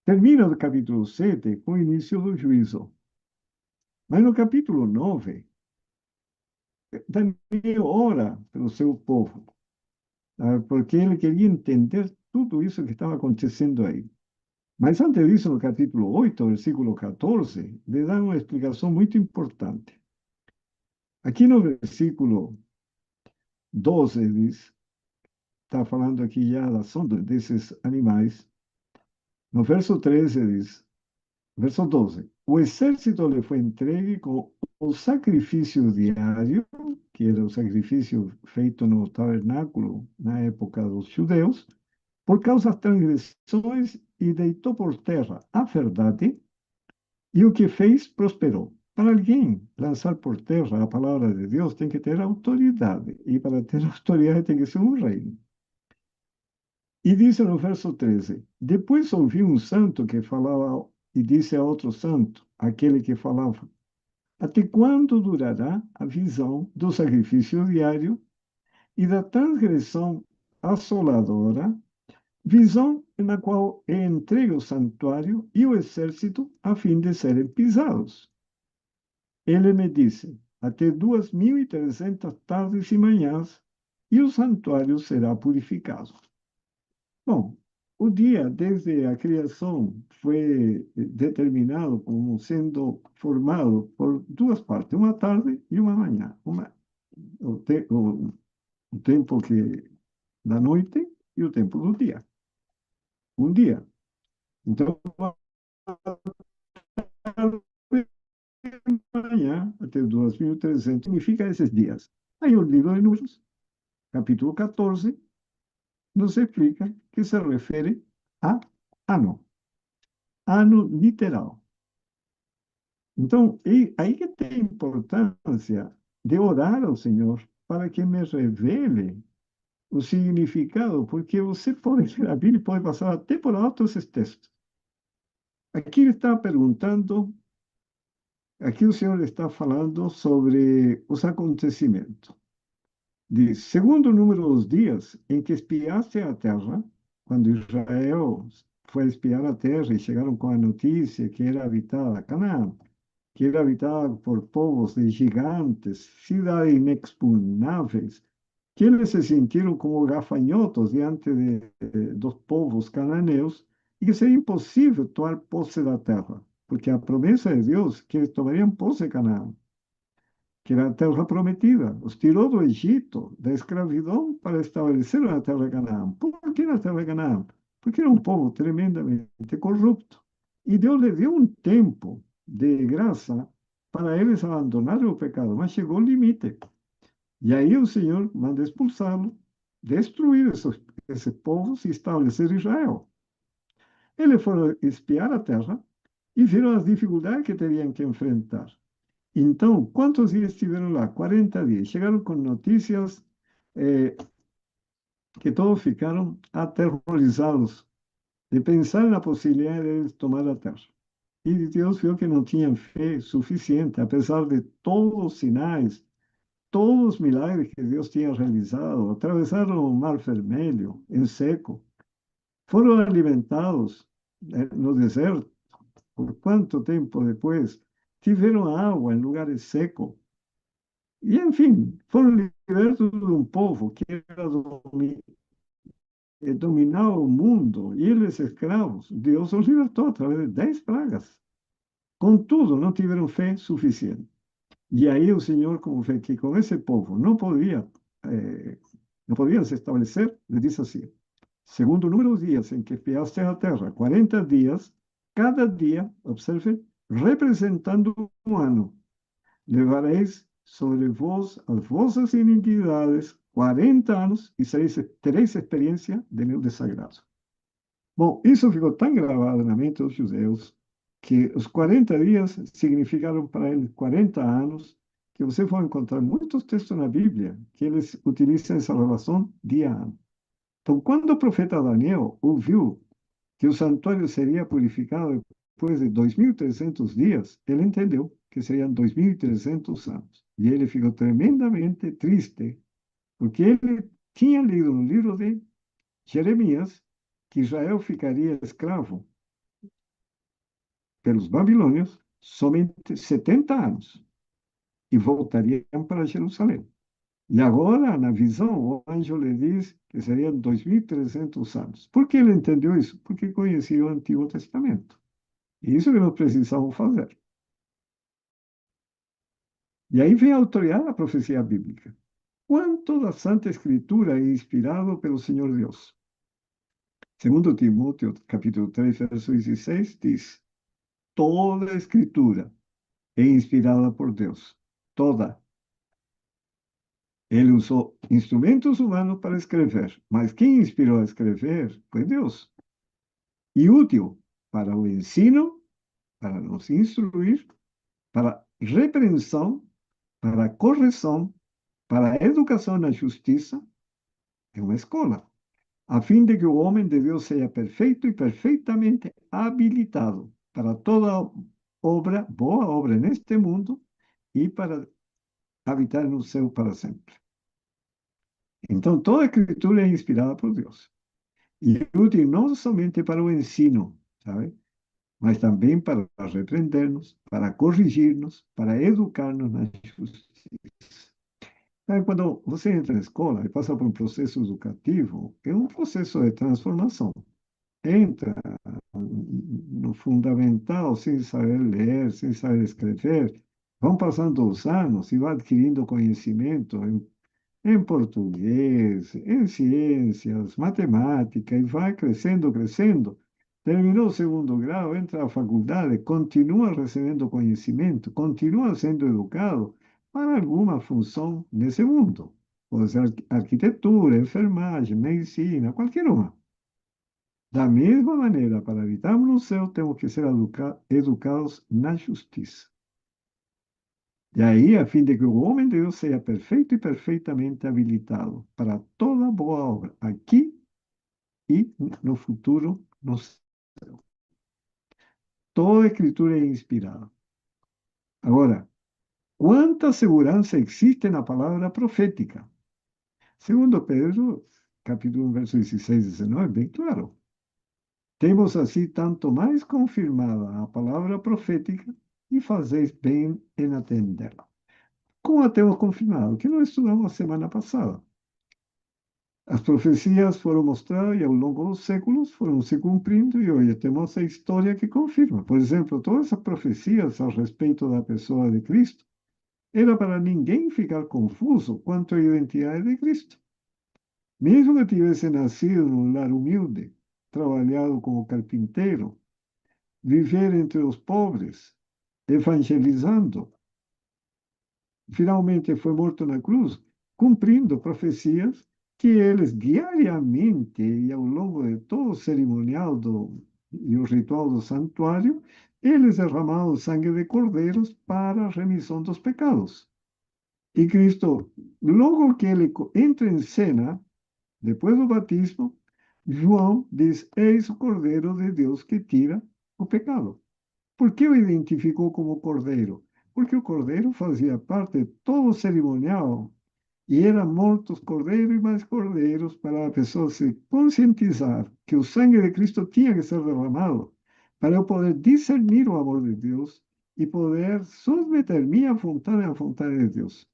Termina o capítulo 7 com o início do juízo. Mas no capítulo 9, Daniel ora pelo seu povo, porque ele queria entender tudo isso que estava acontecendo aí. Mas antes disso, no capítulo 8, versículo 14, ele dá uma explicação muito importante. Aqui no versículo 12, diz, está falando aqui já da ação desses animais. No verso 13 diz, verso 12, o exército lhe foi entregue com o sacrifício diário, que era o sacrifício feito no tabernáculo na época dos judeus, por causa das transgressões e deitou por terra a verdade, e o que fez prosperou. Para alguém lançar por terra a palavra de Deus tem que ter autoridade, e para ter autoridade tem que ser um reino. E disse no verso 13: Depois ouvi um santo que falava e disse a outro santo, aquele que falava: Até quando durará a visão do sacrifício diário e da transgressão assoladora, visão na qual é entregue o santuário e o exército a fim de serem pisados? Ele me disse: Até 2.300 tardes e manhãs, e o santuário será purificado. Bom, o dia desde a criação foi determinado como sendo formado por duas partes, uma tarde e uma manhã. O tempo da noite e o tempo do dia. Um dia. Então, manhã até 2.300 significa esses dias. Aí o livro de Números, capítulo 14, nos explica que se refere a ano. Ano literal. Então, aí que tem a importância de orar ao Senhor para que me revele o significado, porque você pode ler a Bíblia e pode passar até por alto esses textos. Aqui ele está perguntando, aqui o Senhor está falando sobre os acontecimentos. Diz, segundo o número dos dias em que espiaste a terra, quando Israel foi espiar a terra e chegaram com a notícia que era habitada Canaã, que era habitada por povos de gigantes, cidades inexpugnáveis, que eles se sentiram como gafanhotos diante dos povos cananeus e que seria impossível tomar posse da terra, porque a promessa de Deus que eles tomariam posse de Canaã, que era a terra prometida, os tirou do Egito, da escravidão, para estabelecer na terra de Canaã. Por que na terra de Canaã? Porque era um povo tremendamente corrupto. E Deus lhe deu um tempo de graça para eles abandonarem o pecado, mas chegou o limite. E aí o Senhor manda expulsá-lo, destruir esses povos e estabelecer Israel. Eles foram espiar a terra e viram as dificuldades que teriam que enfrentar. Então, quantos dias estiveram lá? 40 dias. Chegaram com notícias eh, que todos ficaram aterrorizados de pensar na possibilidade de eles tomar a terra. E Deus viu que não tinham fé suficiente, apesar de todos os sinais, todos os milagres que Deus tinha realizado. Atravessaram o Mar Vermelho em seco, foram alimentados no deserto. Por quanto tempo depois? Tiveram água em lugares secos. E, enfim, foram libertos de um povo que era dominava o mundo, e eles escravos. Deus os libertou através de 10 pragas. Contudo, não tiveram fé suficiente. E aí o Senhor, como vê que com esse povo eh, não podia se estabelecer, lhe disse assim: segundo o número de dias em que espiaste a terra, 40 dias, cada dia, observe, representando um ano. Levareis sobre vós as vossas iniquidades 40 anos e tereis experiência de meu desagrado. Bom, isso ficou tão gravado na mente dos judeus que os 40 dias significaram para eles 40 anos, que você vai encontrar muitos textos na Bíblia que eles utilizam essa relação dia-ano. Então, quando o profeta Daniel ouviu que o santuário seria purificado depois de 2.300 dias, ele entendeu que seriam 2.300 anos. E ele ficou tremendamente triste, porque ele tinha lido no livro de Jeremias que Israel ficaria escravo pelos babilônios somente 70 anos e voltariam para Jerusalém. E agora, na visão, o anjo lhe diz que seriam 2.300 anos. Por que ele entendeu isso? Porque conhecia o Antigo Testamento. E isso que nós precisamos fazer. E aí vem a autoridade da profecia bíblica. Quanto da Santa Escritura é inspirado pelo Senhor Deus? Segundo Timóteo, capítulo 3, verso 16, diz: toda a Escritura é inspirada por Deus. Toda. Ele usou instrumentos humanos para escrever, mas quem inspirou a escrever foi Deus. E útil para o ensino, para nos instruir, para repreensão, para correção, para a educação na justiça, é uma escola, a fim de que o homem de Deus seja perfeito e perfeitamente habilitado para toda obra, boa obra neste mundo e para habitar no céu para sempre. Então, toda a escritura é inspirada por Deus e útil não somente para o ensino, sabe? Mas também para repreender-nos, para corrigir-nos, para educar-nos na justiça. Quando você entra na escola e passa por um processo educativo, é um processo de transformação. Entra no fundamental sem saber ler, sem saber escrever, vão passando os anos e vai adquirindo conhecimento em português, em ciências, matemática, e vai crescendo, crescendo. Terminou o segundo grau, entra à faculdade, continua recebendo conhecimento, continua sendo educado para alguma função nesse mundo. Pode ser arquitetura, enfermagem, medicina, qualquer uma. Da mesma maneira, para habitarmos no céu, temos que ser educados na justiça. E aí, a fim de que o homem de Deus seja perfeito e perfeitamente habilitado para toda boa obra, aqui e no futuro, no céu. Toda a Escritura é inspirada. Agora, quanta segurança existe na palavra profética? Segundo Pedro, capítulo 1, verso 16 e 19, bem claro. Temos assim tanto mais confirmada a palavra profética e fazeis bem em atendê-la. Como a temos confirmado? Que nós estudamos a semana passada. As profecias foram mostradas e ao longo dos séculos foram se cumprindo e hoje temos a história que confirma. Por exemplo, todas as profecias a respeito da pessoa de Cristo era para ninguém ficar confuso quanto à identidade de Cristo. Mesmo que tivesse nascido num lar humilde, trabalhado como carpinteiro, viver entre os pobres, evangelizando, finalmente foi morto na cruz, cumprindo profecias que eles diariamente e ao longo de todo o cerimonial e o ritual do santuário, eles derramavam sangue de cordeiros para a remissão dos pecados. E Cristo, logo que ele entra em cena, depois do batismo, João diz: Eis o Cordeiro de Deus que tira o pecado. Por que o identificou como cordeiro? Porque o cordeiro fazia parte de todo o cerimonial e eram mortos cordeiros e mais cordeiros para a pessoa se conscientizar que o sangue de Cristo tinha que ser derramado para eu poder discernir o amor de Deus e poder submeter minha vontade à vontade de Deus.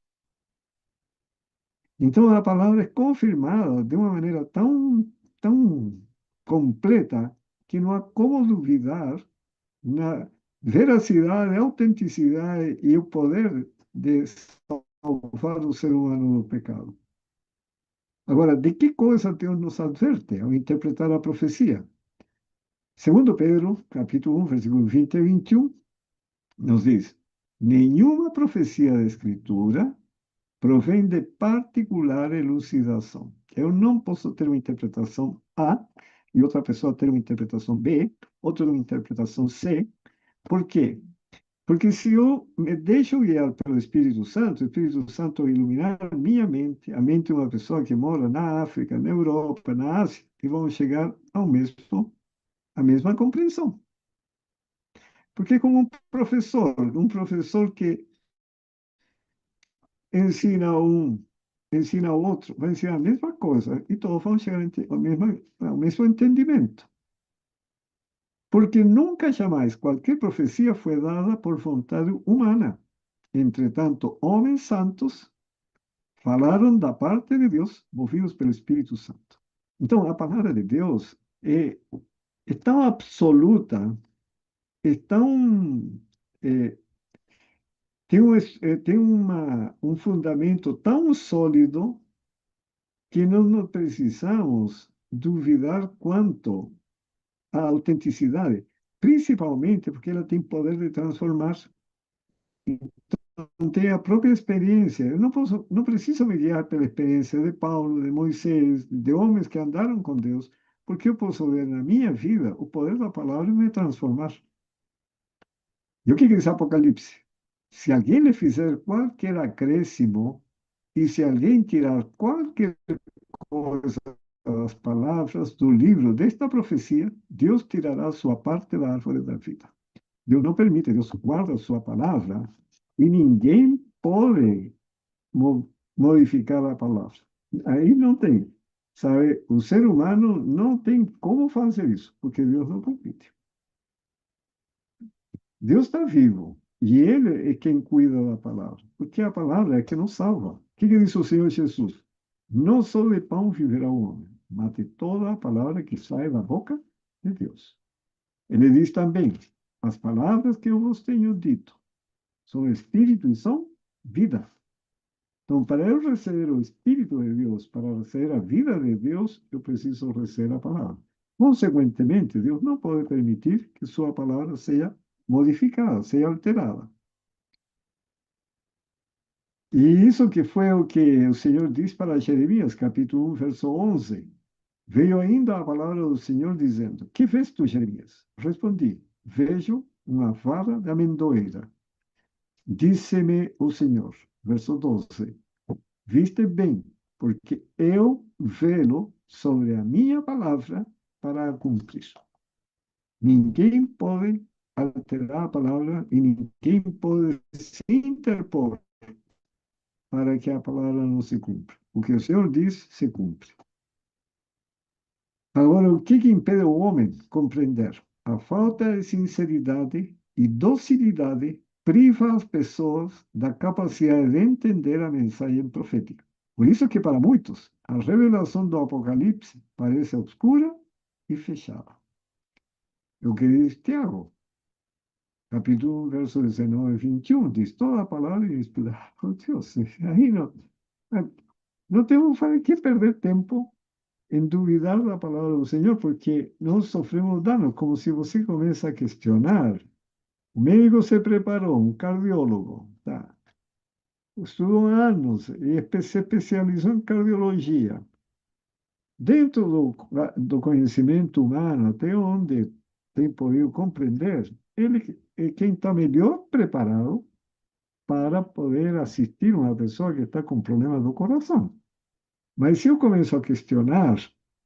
Então a palavra é confirmada de uma maneira tão completa que não há como duvidar na veracidade, autenticidade e o poder de salvar o ser humano do pecado. Agora, de que coisa Deus nos adverte ao interpretar a profecia? Segundo Pedro, capítulo 1, versículos 20 e 21, nos diz: nenhuma profecia da Escritura provém de particular elucidação. Eu não posso ter uma interpretação A e outra pessoa ter uma interpretação B, outra uma interpretação C. Por quê? Porque se eu me deixo guiar pelo Espírito Santo, o Espírito Santo vai iluminar minha mente, a mente de uma pessoa que mora na África, na Europa, na Ásia, e vão chegar à mesma compreensão. Porque como um professor que ensina ensina o outro, vai ensinar a mesma coisa, e todos vão chegar ao mesmo entendimento. Porque nunca jamais qualquer profecia foi dada por vontade humana. Entretanto, homens santos falaram da parte de Deus, movidos pelo Espírito Santo. Então, a palavra de Deus é tão absoluta, é tão, é, tem um fundamento tão sólido que não precisamos duvidar quanto à autenticidade, principalmente porque ela tem poder de transformar. Não tenho a própria experiência. Eu não preciso me guiar pela experiência de Paulo, de Moisés, de homens que andaram com Deus, porque eu posso ver na minha vida o poder da palavra me transformar. E o que diz Apocalipse? Se alguém lhe fizer qualquer acréscimo e se alguém tirar qualquer coisa das palavras do livro desta profecia, Deus tirará sua parte da árvore da vida. Deus não permite, Deus guarda a sua palavra e ninguém pode modificar a palavra. Aí não tem. Sabe, o ser humano não tem como fazer isso, porque Deus não permite. Deus está vivo e Ele é quem cuida da palavra, porque a palavra é que nos salva. O que disse o Senhor Jesus? Não só de pão viverá o homem, mas de toda a palavra que sai da boca de Deus. Ele diz também: as palavras que eu vos tenho dito são espírito e são vida. Então, para eu receber o Espírito de Deus, para receber a vida de Deus, eu preciso receber a palavra. Consequentemente, Deus não pode permitir que sua palavra seja modificada, seja alterada. E isso que foi o que o Senhor diz para Jeremias, capítulo 1, verso 11. Veio ainda a palavra do Senhor dizendo: que vês tu, Jeremias? Respondi: vejo uma vara de amendoeira. Disse-me o Senhor, verso 12: viste bem, porque eu velo sobre a minha palavra para a cumprir. Ninguém pode alterar a palavra e ninguém pode se interpor para que a palavra não se cumpra. O que o Senhor diz, se cumpre. Agora, o que impede o homem compreender? A falta de sinceridade e docilidade priva as pessoas da capacidade de entender a mensagem profética. Por isso que para muitos, a revelação do Apocalipse parece obscura e fechada. É o que diz Tiago, capítulo 1, verso 19 e 21, diz toda a palavra inspirada por Deus. Aí não temos que perder tempo em duvidar da palavra do Senhor, porque nós sofremos danos, como se você começa a questionar. O médico se preparou, um cardiólogo, tá? Estudou anos e se especializou em cardiologia. Dentro do conhecimento humano, até onde tem podido compreender, ele é quem está melhor preparado para poder assistir uma pessoa que está com problema do coração. Mas se eu começo a questionar,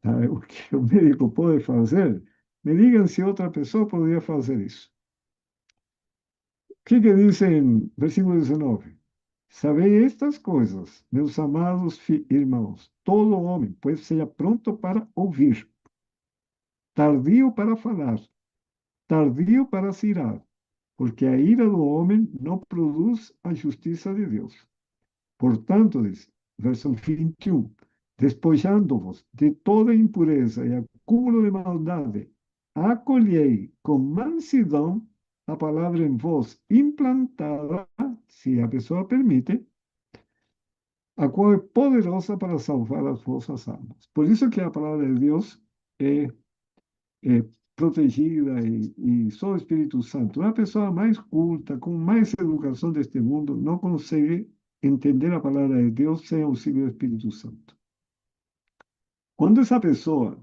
tá, o que o médico pode fazer, me digam se outra pessoa poderia fazer isso. O que diz em versículo 19? Sabei estas coisas, meus amados irmãos, todo homem, pois seja pronto para ouvir, tardio para falar, tardio para se irar, porque a ira do homem não produz a justiça de Deus. Portanto, diz, verso 21, despojando-vos de toda impureza e acúmulo de maldade, acolhei com mansidão a palavra em vós implantada, se a pessoa permite, a qual é poderosa para salvar as vossas almas. Por isso que a palavra de Deus é protegida e só o Espírito Santo. Uma pessoa mais culta, com mais educação deste mundo, não consegue entender a palavra de Deus sem auxílio do Espírito Santo. Quando essa pessoa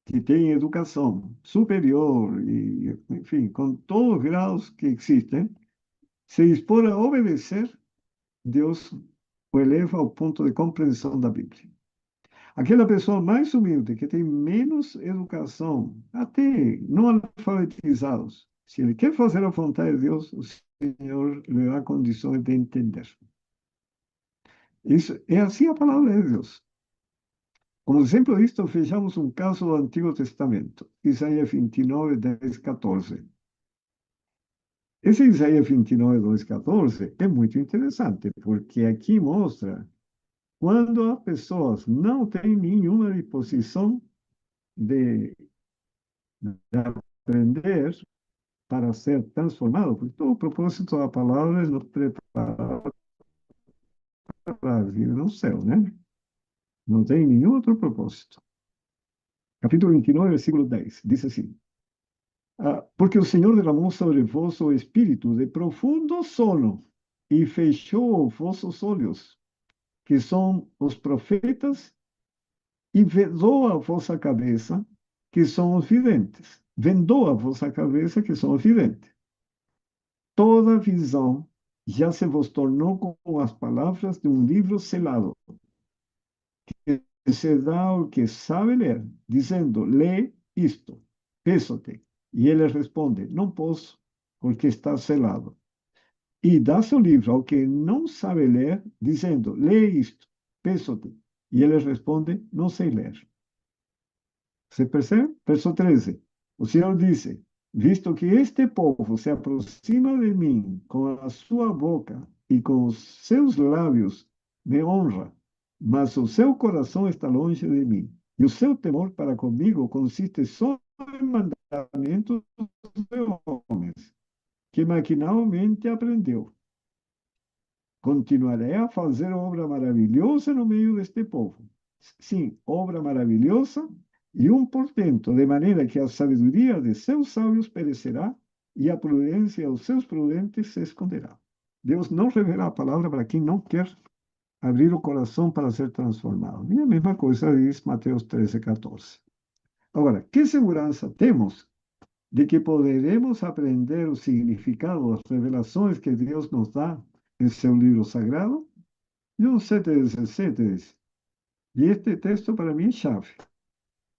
que tem educação superior e, enfim, com todos os graus que existem, se dispor a obedecer, Deus o eleva ao ponto de compreensão da Bíblia. Aquela pessoa mais humilde, que tem menos educação, até não alfabetizados, se ele quer fazer a vontade de Deus, o Senhor lhe dá condições de entender. Isso é assim a palavra de Deus. Como exemplo disto, vejamos um caso do Antigo Testamento, Isaías 29, 10, 14. Esse Isaías 29, 2, 14 é muito interessante, porque aqui mostra quando as pessoas não têm nenhuma disposição de aprender para ser transformado, porque todo o propósito da palavra é nos preparar para a vida no céu, né? Não tem nenhum outro propósito. Capítulo 29, versículo 10, diz assim: porque o Senhor derramou sobre vós o espírito de profundo sono e fechou vossos olhos, que são os profetas, e vedou a vossa cabeça, que são os videntes. Vendou a vossa cabeça, que são os videntes. Toda visão já se vos tornou como as palavras de um livro selado, que se dá ao que sabe ler, dizendo: lê isto, peço-te. E ele responde: não posso, porque está selado. E dá-se o livro ao que não sabe ler, dizendo: lê isto, peço-te. E ele responde: não sei ler. Você percebe? Verso 13. O Senhor disse: visto que este povo se aproxima de mim com a sua boca e com os seus lábios me honra, mas o seu coração está longe de mim. E o seu temor para comigo consiste só em mandamentos de homens, que maquinalmente aprendeu. Continuarei a fazer obra maravilhosa no meio deste povo. Sim, obra maravilhosa e um portento, de maneira que a sabedoria de seus sábios perecerá e a prudência dos seus prudentes se esconderá. Deus não revela a palavra para quem não quer abrir o coração para ser transformado. E a mesma coisa diz Mateus 13, 14. Agora, que segurança temos de que poderemos aprender o significado das revelações que Deus nos dá em seu livro sagrado? João 7,17 diz, e este texto para mim é chave.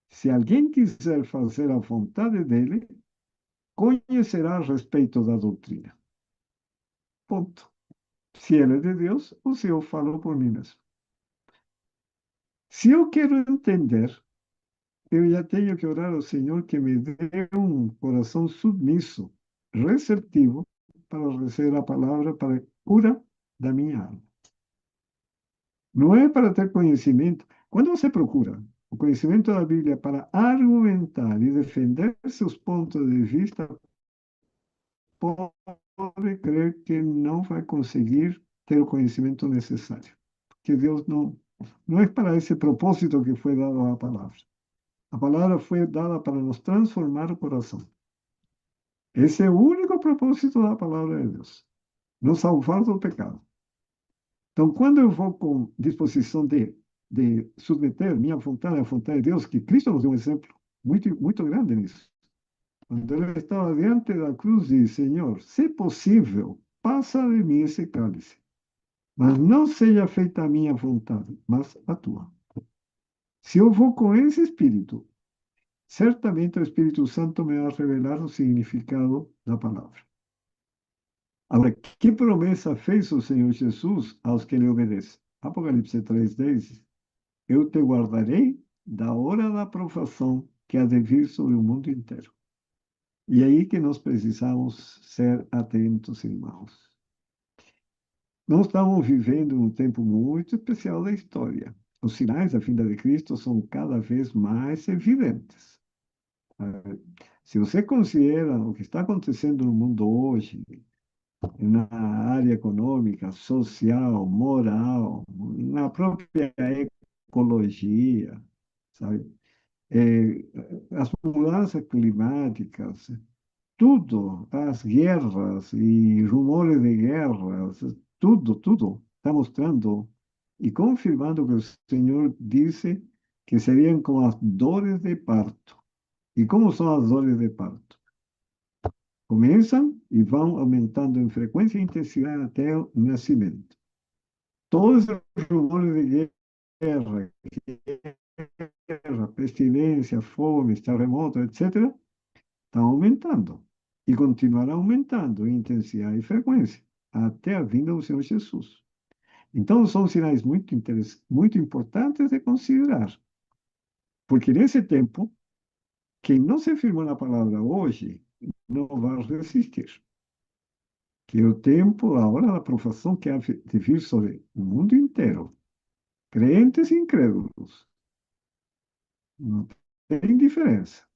Se alguém quiser fazer a vontade dele, conhecerá a respeito da doutrina. Ponto. Se ele é de Deus, o Senhor falou por mim mesmo. Se eu quero entender eu já tenho que orar ao Senhor que me dê um coração submisso, receptivo, para receber a palavra para a cura da minha alma. Não é para ter conhecimento. Quando você procura o conhecimento da Bíblia para argumentar e defender seus pontos de vista, pode crer que não vai conseguir ter o conhecimento necessário. Porque Deus não é para esse propósito que foi dada a palavra. A palavra foi dada para nos transformar o coração. Esse é o único propósito da palavra de Deus. Nos salvar do pecado. Então, quando eu vou com disposição de submeter minha vontade à vontade de Deus, que Cristo nos deu um exemplo muito grande nisso. Quando ele estava diante da cruz, disse: Senhor, se possível, passa de mim esse cálice. Mas não seja feita a minha vontade, mas a tua. Se eu vou com esse espírito, certamente o Espírito Santo me vai revelar o significado da palavra. Agora, que promessa fez o Senhor Jesus aos que lhe obedecem? Apocalipse 3:10. Eu te guardarei da hora da provação que há de vir sobre o mundo inteiro. E é aí que nós precisamos ser atentos, irmãos. Nós estamos vivendo um tempo muito especial da história. Os sinais da vinda de Cristo são cada vez mais evidentes. Se você considera o que está acontecendo no mundo hoje, na área econômica, social, moral, na própria ecologia, sabe? As mudanças climáticas, tudo, as guerras e rumores de guerras, tudo está mostrando e confirmando que o Senhor disse que seriam como as dores de parto. E como são as dores de parto? Começam e vão aumentando em frequência e intensidade até o nascimento. Todos os rumores de guerra, pestilência, fome, terremoto, etc., estão aumentando e continuarão aumentando em intensidade e frequência até a vinda do Senhor Jesus. Então, são sinais muito importantes de considerar, porque nesse tempo, quem não se firmou na palavra hoje não vai resistir. Que é o tempo, a hora da provação que há de vir sobre o mundo inteiro, crentes e incrédulos, não tem diferença.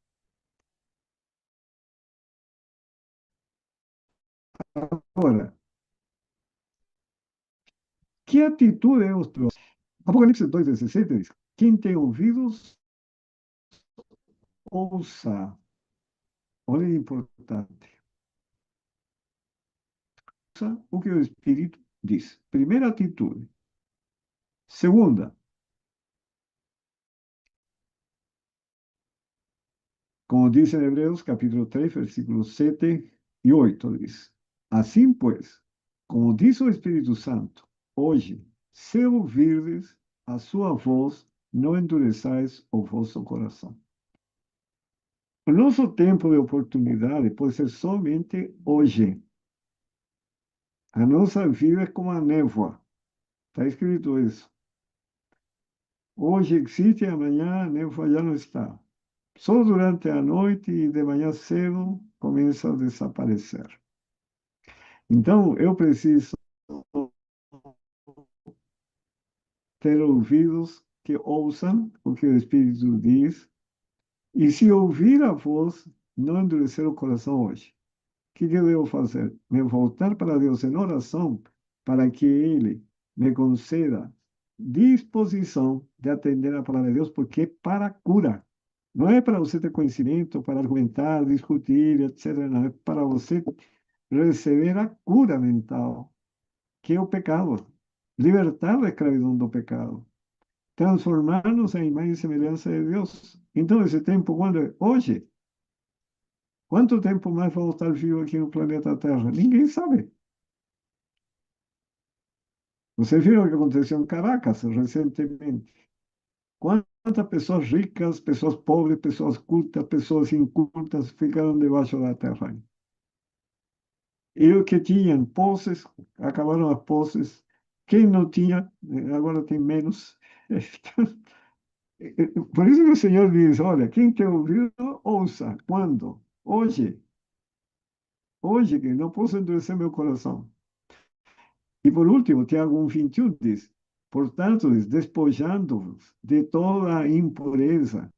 Agora, que atitude é os próximos? Apocalipse 2:17 diz: quem tem ouvidos, ouça. Olha que importante. Ouça o que o Espírito diz. Primeira atitude. Segunda, como diz em Hebreus, capítulo 3, versículos 7 e 8, diz: assim, pois, como diz o Espírito Santo, hoje, se ouvirdes a sua voz, não endureçais o vosso coração. O nosso tempo de oportunidade pode ser somente hoje. A nossa vida é como a névoa. Está escrito isso. Hoje existe, amanhã a névoa já não está. Só durante a noite e de manhã cedo começa a desaparecer. Então, eu preciso ter ouvidos que ouçam o que o Espírito diz, e se ouvir a voz, não endurecer o coração hoje. O que eu devo fazer? Me voltar para Deus em oração, para que Ele me conceda disposição de atender a palavra de Deus, porque é para a cura. Não é para você ter conhecimento, para argumentar, discutir, etc. Não, é para você receber a cura mental, que é o pecado. Libertar da escravidão do pecado. Transformar-nos em imagem e semelhança de Deus. Então, esse tempo, quando é hoje, quanto tempo mais vamos estar vivos aqui no planeta Terra? Ninguém sabe. Você viu o que aconteceu em Caracas recentemente? Quantas pessoas ricas, pessoas pobres, pessoas cultas, pessoas incultas ficaram debaixo da terra? E os que tinham posses, acabaram as posses. Quem não tinha, agora tem menos. Por isso que o Senhor diz, olha, quem tem ouvido, ouça. Quando? Hoje. Hoje, que não posso endurecer meu coração. E por último, Tiago 1,21 diz, portanto, diz, despojando-vos de toda a impureza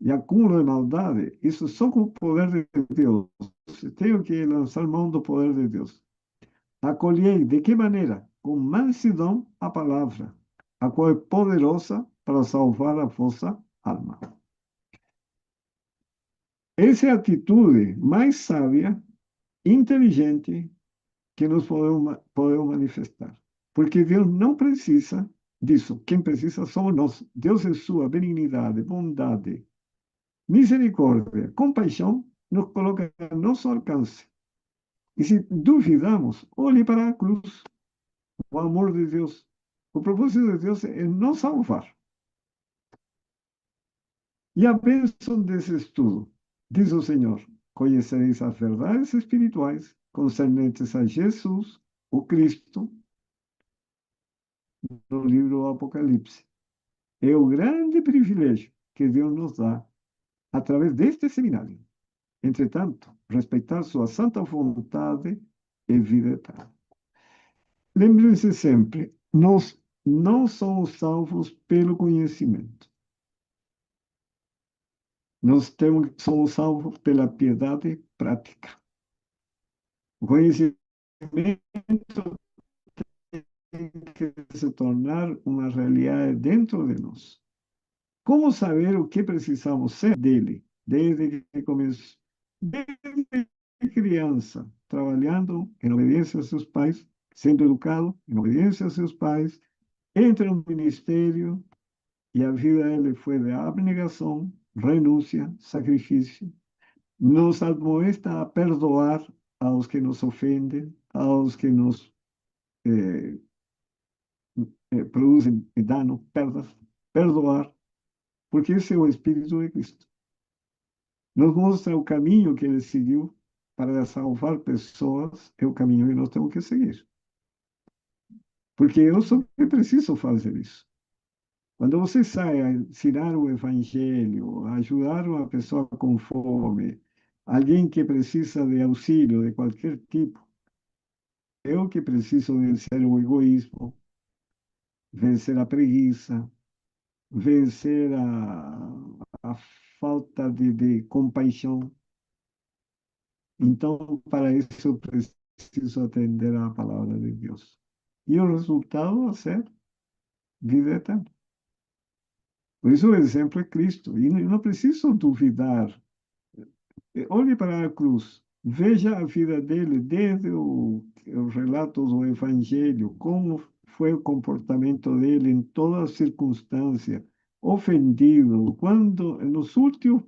e acúmulo de maldade, isso só com o poder de Deus. Tenho que lançar mão do poder de Deus. Acolhei, de que maneira? Com mansidão a palavra, a qual é poderosa para salvar a vossa alma. Essa é a atitude mais sábia, inteligente que nós podemos manifestar. Porque Deus não precisa disso. Quem precisa somos nós. Deus, em sua benignidade, bondade, misericórdia, compaixão, nos coloca a nosso alcance. E se duvidamos, olhe para a cruz, o amor de Deus. O propósito de Deus é nos salvar. E a bênção desse estudo, diz o Senhor, conhecereis as verdades espirituais concernentes a Jesus, o Cristo, no livro do Apocalipse. É o grande privilégio que Deus nos dá através deste seminário. Entretanto, respeitar sua santa vontade e vida eterna. Lembrem-se sempre, nós não somos salvos pelo conhecimento. Somos salvos pela piedade prática. O conhecimento tem que se tornar uma realidade dentro de nós. Como saber o que precisamos ser dele, desde que começou? Desde criança, trabalhando em obediência a seus pais, sendo educado em obediência a seus pais, entra no ministério e a vida dele foi de abnegação, renúncia, sacrifício. Nos admoesta a perdoar aos que nos ofendem, aos que nos eh, produzem dano, perdas, perdoar, porque esse é o Espírito de Cristo. Nos mostra o caminho que ele seguiu para salvar pessoas, é o caminho que nós temos que seguir. Porque eu só preciso fazer isso. Quando você sai a ensinar o evangelho, a ajudar uma pessoa com fome, alguém que precisa de auxílio de qualquer tipo, eu que preciso vencer o egoísmo, vencer a preguiça, vencer a falta de compaixão. Então, para isso, eu preciso atender à palavra de Deus. E o resultado vai ser vida eterna. Por isso, o exemplo é Cristo. E não preciso duvidar. Olhe para a cruz. Veja a vida dele desde os relatos do Evangelho, como foi o comportamento dele em todas as circunstâncias, ofendido, quando, nos últimos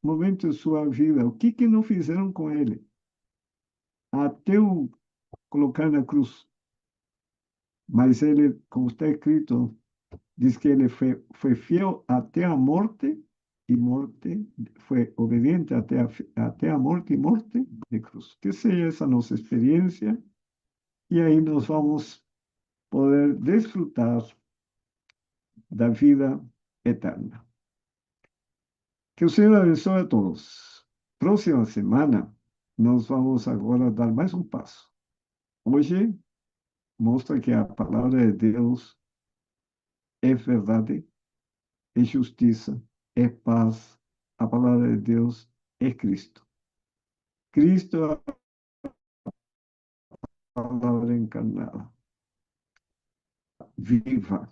momentos de sua vida, o que não fizeram com ele? Até o colocar na cruz. Mas ele, como está escrito, diz que ele foi fiel até a morte e morte, foi obediente até a morte e morte de cruz. Que seja essa nossa experiência e aí nós vamos poder desfrutar da vida eterna. Que o Senhor abençoe a todos. Próxima semana, nós vamos agora dar mais um passo. Hoje, mostra que a palavra de Deus é verdade, é justiça, é paz. A palavra de Deus é Cristo. Cristo é a palavra encarnada, viva.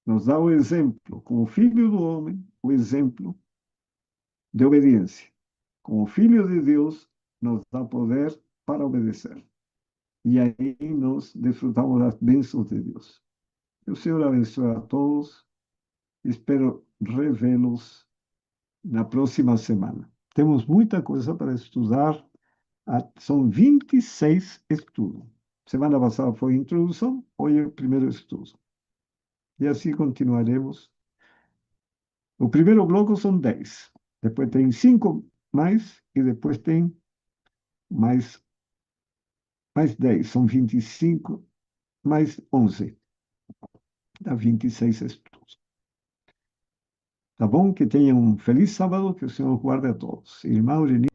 Nos dá o exemplo, como filho do homem, o exemplo de obediência. Como filho de Deus, nos dá poder para obedecer. E aí nós desfrutamos das bênçãos de Deus. Que o Senhor abençoe a todos. Espero revê-los na próxima semana. Temos muita coisa para estudar. São 26 estudos. Semana passada foi a introdução, hoje é o primeiro estudo. E assim continuaremos. O primeiro bloco são 10. Depois tem 5 mais, e depois tem mais 10. São 25 mais 11. Dá 26 estudos. Tá bom? Que tenham um feliz sábado, que o Senhor guarde a todos. Irmão Leni.